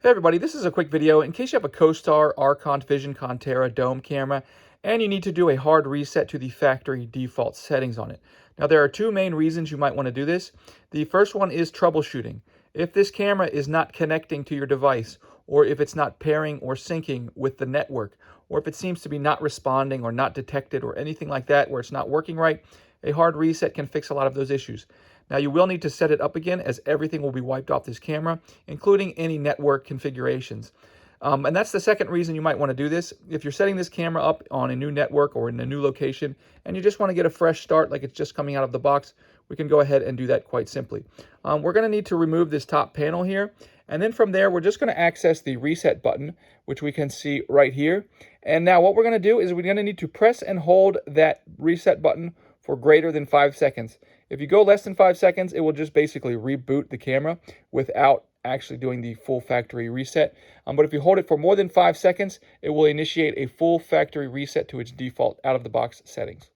Hey everybody, this is a quick video in case you have a Costar, Arecont, Vision, Contera, Dome camera, and you need to do a hard reset to the factory default settings on it. Now there are two main reasons you might want to do this. The first one is troubleshooting. If this camera is not connecting to your device, or if it's not pairing or syncing with the network, or if it seems to be not responding or not detected or anything like that where it's not working right, a hard reset can fix a lot of those issues. Now you will need to set it up again as everything will be wiped off this camera, including any network configurations. And that's the second reason you might want to do this. If you're setting this camera up on a new network or in a new location and you just want to get a fresh start like it's just coming out of the box, we can go ahead and do that quite simply. We're going to need to remove this top panel here. And then from there, we're just going to access the reset button, which we can see right here. And now what we're going to do is we're going to need to press and hold that reset button for greater than 5 seconds. If you go less than 5 seconds, it will just basically reboot the camera without actually doing the full factory reset. But if you hold it for more than 5 seconds, it will initiate a full factory reset to its default out-of-the-box settings.